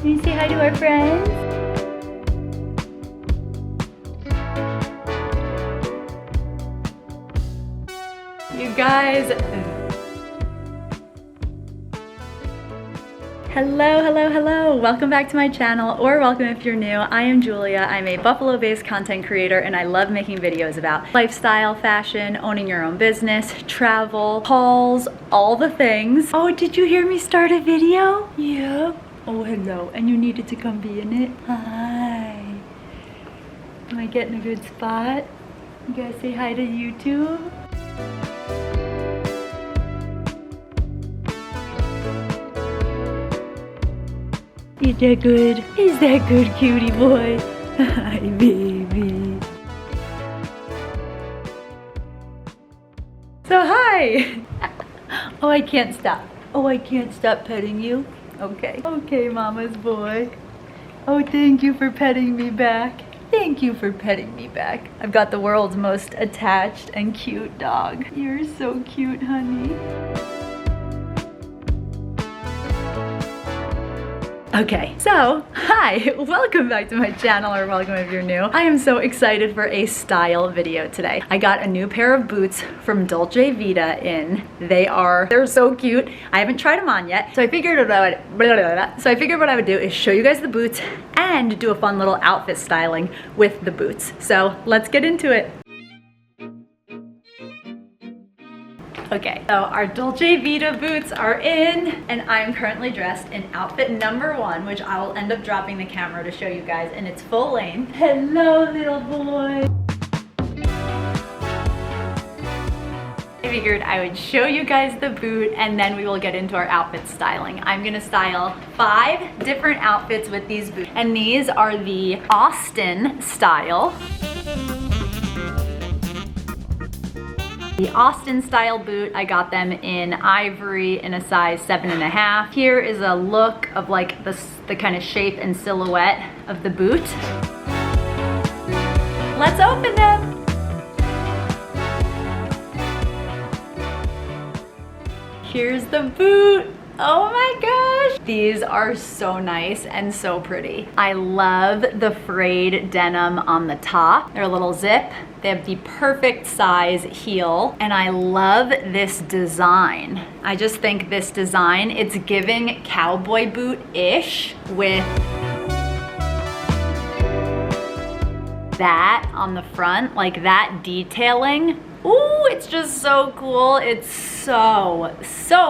Can you say hi to our friends? You guys. Hello, hello, hello. Welcome back to my channel, or welcome if you're new. I am Julia. I'm a Buffalo-based content creator, and I love making videos about lifestyle, fashion, owning your own business, travel, hauls, all the things. Oh, did you hear me start a video? Yep. Oh, hello. And you needed to come be in it? Hi. Am I getting a good spot? You guys say hi to YouTube? Is that good? Is that good, cutie boy? Hi, baby. So, hi! Oh, I can't stop. Oh, I can't stop petting you? Okay. Okay, mama's boy. Oh, thank you for petting me back. Thank you for petting me back. I've got the world's most attached and cute dog. You're so cute, honey. Okay, so hi, welcome back to my channel, or welcome if you're new. I am so excited for a style video today. I got a new pair of boots from Dolce Vita in. They're so cute. I haven't tried them on yet, so I figured what I would do is show you guys the boots and do a fun little outfit styling with the boots. So let's get into it. Okay, so our Dolce Vita boots are in, and I'm currently dressed in outfit number 1, which I will end up dropping the camera to show you guys in its full length. Hello, little boy. I figured I would show you guys the boot, and then we will get into our outfit styling. I'm gonna style 5 different outfits with these boots, and these are the Austin style. The Austin style boot, I got them in ivory in a size 7.5. Here is a look of like the kind of shape and silhouette of the boot. Let's open them. Here's the boot. Oh my gosh! These are so nice and so pretty. I love the frayed denim on the top. They're a little zip. They have the perfect size heel, and I love this design. I just think this design, it's giving cowboy boot-ish with that on the front, like that detailing. Ooh, it's just so cool. It's so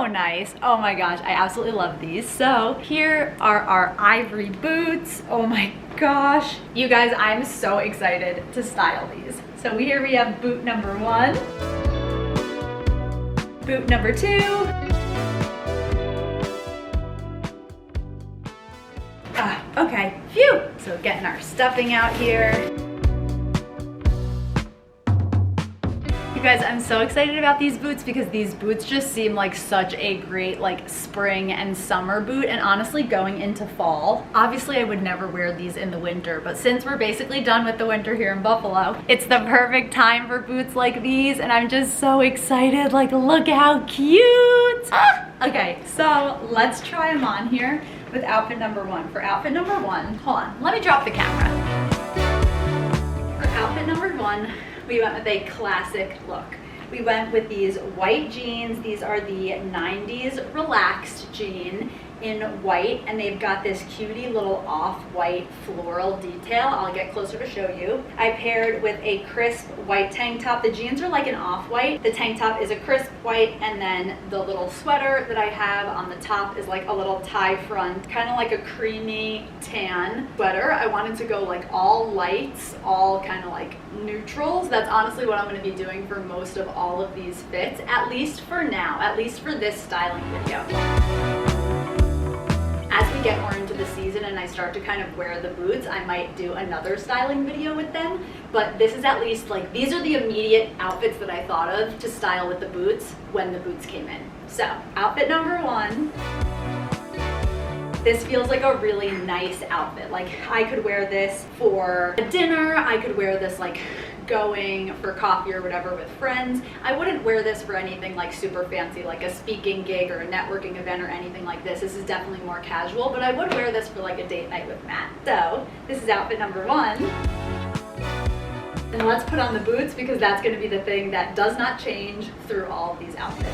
nice. Oh my gosh, I absolutely love these. So here are our ivory boots. Oh my gosh. You guys, I'm so excited to style these. So here we have boot number 1, boot number 2, okay, phew. So getting our stuffing out here. You guys, I'm so excited about these boots because these boots just seem like such a great like spring and summer boot, and honestly going into fall. Obviously I would never wear these in the winter, but since we're basically done with the winter here in Buffalo, it's the perfect time for boots like these, and I'm just so excited. Like, look how cute. Okay, so let's try them on here with outfit number 1. For outfit number 1, hold on, let me drop the camera. For outfit number 1, we went with a classic look. We went with these white jeans. These are the 90s relaxed jean in white, and they've got this cutie little off-white floral detail. I'll get closer to show you. I paired with a crisp white tank top. The jeans are like an off-white. The tank top is a crisp white, and then the little sweater that I have on the top is like a little tie front, kind of like a creamy tan sweater. I wanted to go like all lights, all kind of like neutrals. That's honestly what I'm going to be doing for most of all of these fits, at least for now, at least for this styling video. As we get more into the season and I start to kind of wear the boots, I might do another styling video with them, but this is at least like, these are the immediate outfits that I thought of to style with the boots when the boots came in. So, outfit number 1. This feels like a really nice outfit. Like, I could wear this for a dinner, I could wear this like going for coffee or whatever with friends. I wouldn't wear this for anything like super fancy, like a speaking gig or a networking event or anything like this. This is definitely more casual, but I would wear this for like a date night with Matt. So this is outfit number 1. And let's put on the boots because that's going to be the thing that does not change through all of these outfits.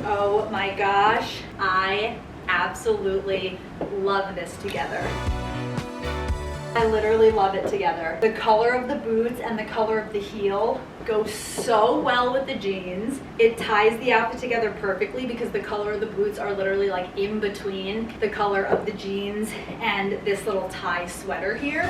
Oh my gosh, I absolutely love this together. I literally love it together. The color of the boots and the color of the heel go so well with the jeans. It ties the outfit together perfectly because the color of the boots are literally like in between the color of the jeans and this little tie sweater here.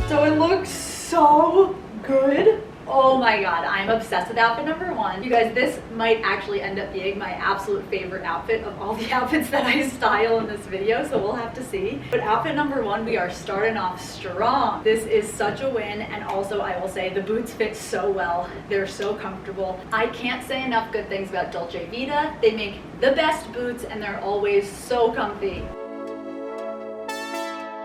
So it looks so good. Oh my god, I'm obsessed with outfit number 1. You guys, this might actually end up being my absolute favorite outfit of all the outfits that I style in this video, so we'll have to see. But outfit number 1, we are starting off strong. This is such a win, and also I will say the boots fit so well. They're so comfortable. I can't say enough good things about Dolce Vita. They make the best boots and they're always so comfy.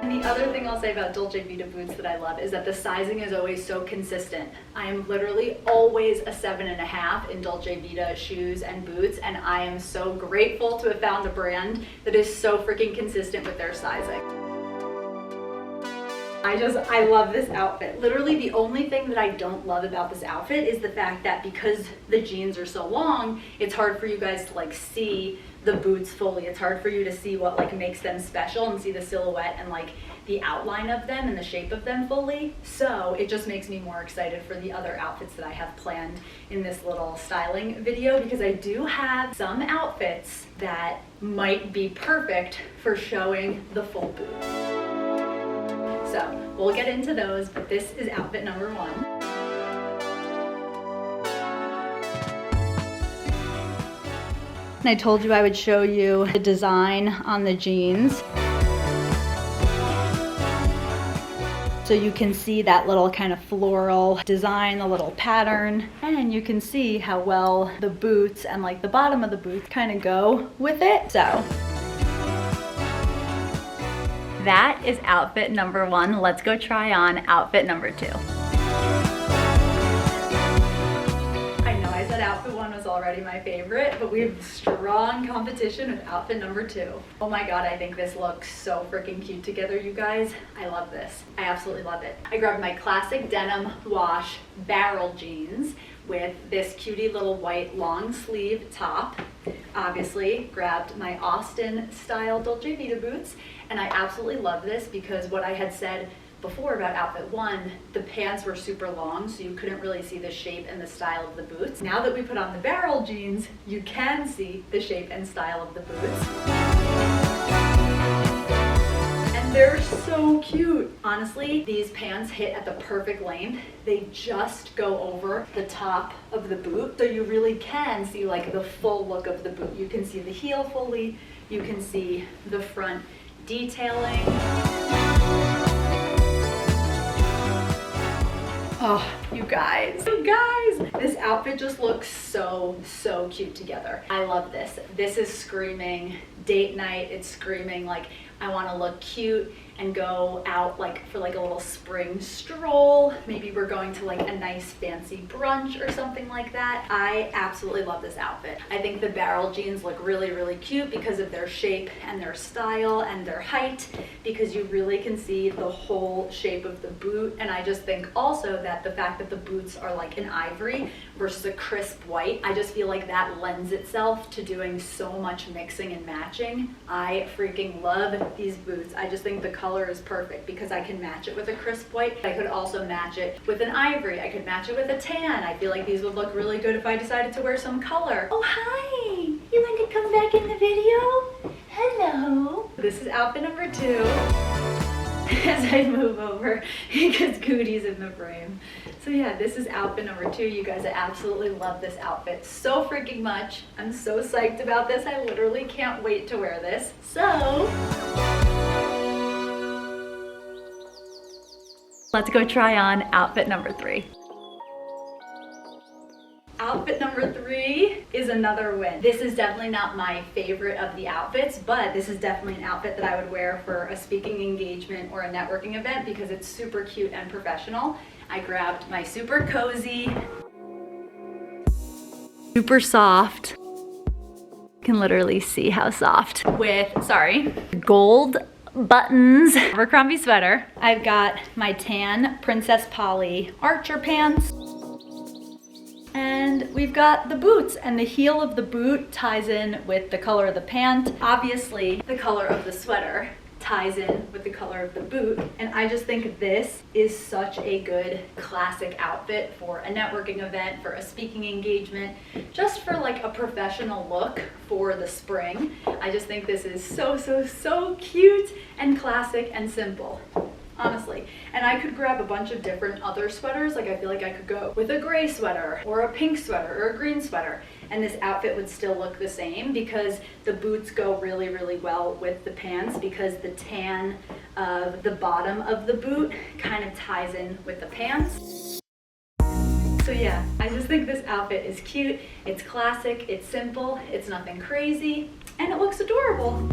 And the other thing I'll say about Dolce Vita boots that I love is that the sizing is always so consistent. I am literally always a 7.5 in Dolce Vita shoes and boots, and I am so grateful to have found a brand that is so freaking consistent with their sizing. I love this outfit. Literally the only thing that I don't love about this outfit is the fact that because the jeans are so long, it's hard for you guys to like see the boots fully. It's hard for you to see what like makes them special and see the silhouette and like the outline of them and the shape of them fully. So it just makes me more excited for the other outfits that I have planned in this little styling video, because I do have some outfits that might be perfect for showing the full boot. So we'll get into those, but this is outfit number 1. And I told you I would show you the design on the jeans. So you can see that little kind of floral design, the little pattern, and you can see how well the boots and like the bottom of the boots kind of go with it. So that is outfit number 1. Let's go try on outfit number 2. Outfit 1 was already my favorite, but we have strong competition with outfit number 2. Oh my god, I think this looks so freaking cute together, you guys. I love this. I absolutely love it. I grabbed my classic denim wash barrel jeans with this cutie little white long sleeve top. Obviously, grabbed my Austin style Dolce Vita boots, and I absolutely love this because what I had said before about outfit 1, the pants were super long, so you couldn't really see the shape and the style of the boots. Now that we put on the barrel jeans, you can see the shape and style of the boots. And they're so cute. Honestly, these pants hit at the perfect length. They just go over the top of the boot, so you really can see like the full look of the boot. You can see the heel fully, you can see the front detailing. Oh, you guys, this outfit just looks so cute together. I love this. This is screaming date night. It's screaming like I want to look cute and go out like for like a little spring stroll. Maybe we're going to like a nice fancy brunch or something like that. I absolutely love this outfit. I think the barrel jeans look really cute because of their shape and their style and their height, because you really can see the whole shape of the boot. And I just think also that the fact that the boots are like an ivory versus a crisp white, I just feel like that lends itself to doing so much mixing and matching. I freaking love these boots. I just think the color is perfect because I can match it with a crisp white. I could also match it with an ivory. I could match it with a tan. I feel like these would look really good if I decided to wear some color. Oh, hi! You want to come back in the video? Hello! This is outfit number 2. As I move over because Goody's in the frame. So yeah, this is outfit number 2. You guys, I absolutely love this outfit so freaking much. I'm so psyched about this. I literally can't wait to wear this. So let's go try on outfit number 3. Outfit number 3 is another win. This is definitely not my favorite of the outfits, but this is definitely an outfit that I would wear for a speaking engagement or a networking event because it's super cute and professional. I grabbed my super cozy, super soft, you can literally see how soft, with, gold buttons, Abercrombie sweater. I've got my tan Princess Polly Archer pants. And we've got the boots, and the heel of the boot ties in with the color of the pant. Obviously, the color of the sweater ties in with the color of the boot. And I just think this is such a good classic outfit for a networking event, for a speaking engagement, just for like a professional look for the spring. I just think this is so cute and classic and simple. Honestly. And I could grab a bunch of different other sweaters. Like I feel like I could go with a gray sweater or a pink sweater or a green sweater, and this outfit would still look the same because the boots go really well with the pants because the tan of the bottom of the boot kind of ties in with the pants. So yeah, I just think this outfit is cute, it's classic, it's simple, it's nothing crazy, and it looks adorable.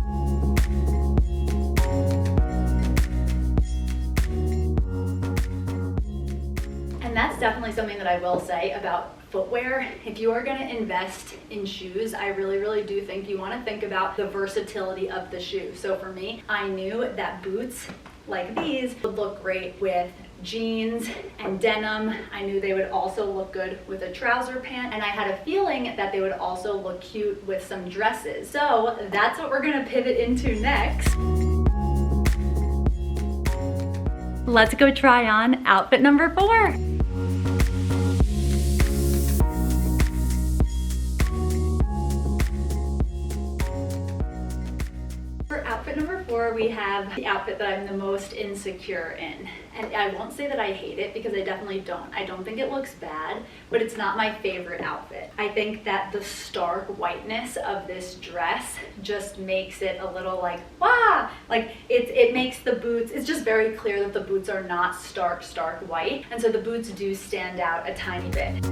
That's definitely something that I will say about footwear. If you are going to invest in shoes, I really do think you want to think about the versatility of the shoe. So for me, I knew that boots like these would look great with jeans and denim. I knew they would also look good with a trouser pant, and I had a feeling that they would also look cute with some dresses. So that's what we're going to pivot into next. Let's go try on outfit number 4. Outfit number 4, we have the outfit that I'm the most insecure in. And I won't say that I hate it because I definitely don't. I don't think it looks bad, but it's not my favorite outfit. I think that the stark whiteness of this dress just makes it a little like, wah! Like it makes the boots, it's just very clear that the boots are not stark white. And so the boots do stand out a tiny bit.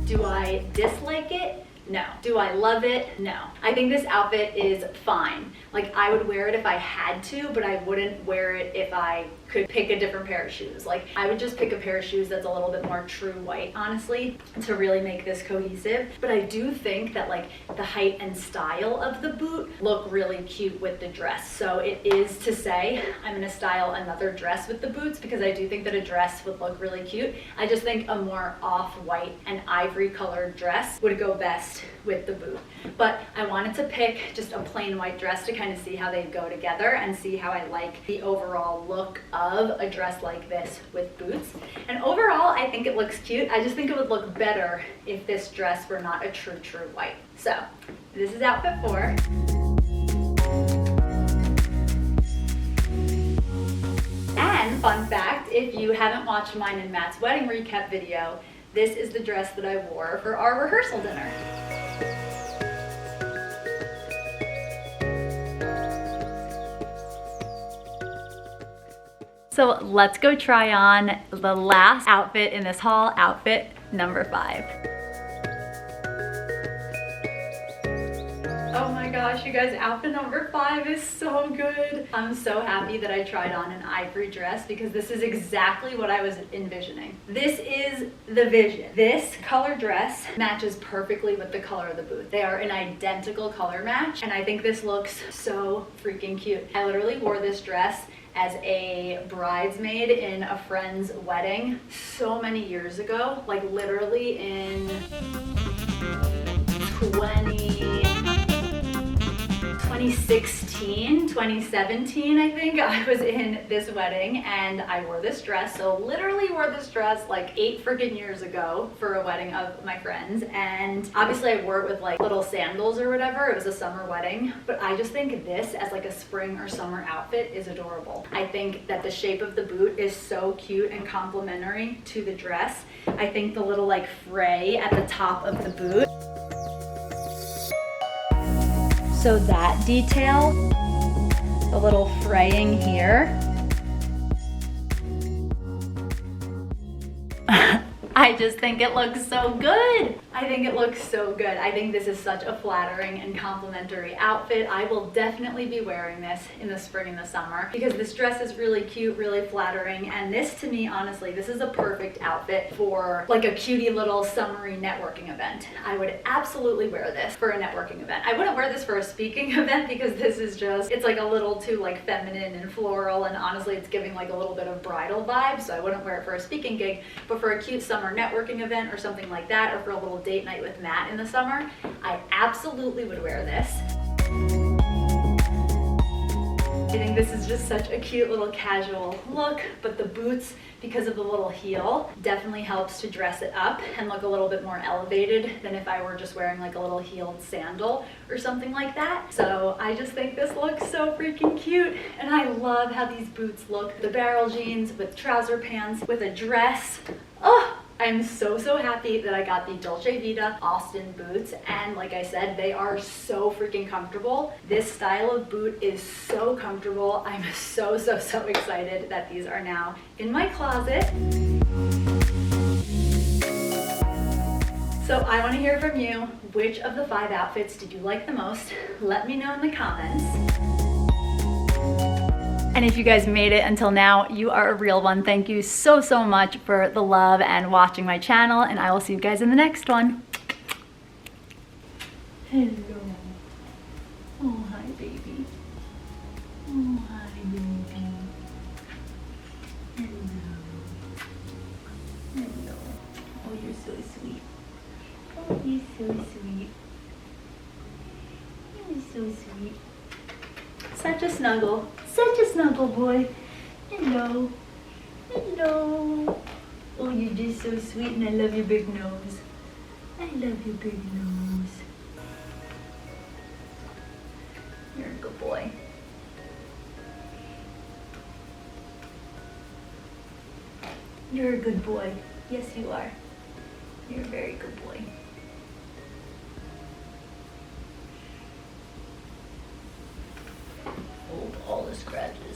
Do I dislike it? No. Do I love it? No. I think this outfit is fine. Like I would wear it if I had to, but I wouldn't wear it if I could pick a different pair of shoes. Like I would just pick a pair of shoes that's a little bit more true white, honestly, to really make this cohesive. But I do think that like the height and style of the boot look really cute with the dress. So it is to say I'm gonna style another dress with the boots because I do think that a dress would look really cute. I just think a more off-white and ivory colored dress would go best with the boot. But I wanted to pick just a plain white dress to kind of see how they go together and see how I like the overall look of a dress like this with boots. And overall, I think it looks cute. I just think it would look better if this dress were not a true white. So this is outfit 4. And fun fact, if you haven't watched mine and Matt's wedding recap video, this is the dress that I wore for our rehearsal dinner. So let's go try on the last outfit in this haul, outfit number 5. Oh my gosh, you guys, outfit number 5 is so good. I'm so happy that I tried on an ivory dress because this is exactly what I was envisioning. This is the vision. This color dress matches perfectly with the color of the boot. They are an identical color match, and I think this looks so freaking cute. I literally wore this dress as a bridesmaid in a friend's wedding so many years ago, like literally in 2016, 2017, I think. I was in this wedding and I wore this dress. So literally wore this dress like 8 freaking years ago for a wedding of my friends. And obviously I wore it with like little sandals or whatever. It was a summer wedding, but I just think this as like a spring or summer outfit is adorable. I think that the shape of the boot is so cute and complementary to the dress. I think the little like fray at the top of the boot. So that detail, the little fraying here, I just think it looks so good. I think it looks so good. I think this is such a flattering and complimentary outfit. I will definitely be wearing this in the spring and the summer because this dress is really cute, really flattering. And this, to me, honestly, this is a perfect outfit for like a cutie little summery networking event. I would absolutely wear this for a networking event. I wouldn't wear this for a speaking event because this is just, it's like a little too like feminine and floral, and honestly it's giving like a little bit of bridal vibes, so I wouldn't wear it for a speaking gig. But for a cute summer networking event or something like that, or for a little date night with Matt in the summer, I absolutely would wear this. I think this is just such a cute little casual look, but the boots, because of the little heel, definitely helps to dress it up and look a little bit more elevated than if I were just wearing like a little heeled sandal or something like that. So I just think this looks so freaking cute, and I love how these boots look. The barrel jeans with trouser pants with a dress. Oh! I'm so happy that I got the Dolce Vita Austin boots, and like I said, they are so freaking comfortable. This style of boot is so comfortable. I'm so excited that these are now in my closet. So I want to hear from you. Which of the 5 outfits did you like the most? Let me know in the comments. And if you guys made it until now, you are a real one. Thank you so much for the love and watching my channel, and I will see you guys in the next one. Hello. Oh, hi, baby. Oh, hi, baby. Hello. Hello. Oh, you're so sweet. Oh, you're so sweet. You're so sweet. Such a snuggle. Such a snuggle boy. Hello. Hello. Oh, you're just so sweet, and I love your big nose. I love your big nose. You're a good boy. You're a good boy. Yes, you are. You're a very good boy. Hold all the scratches.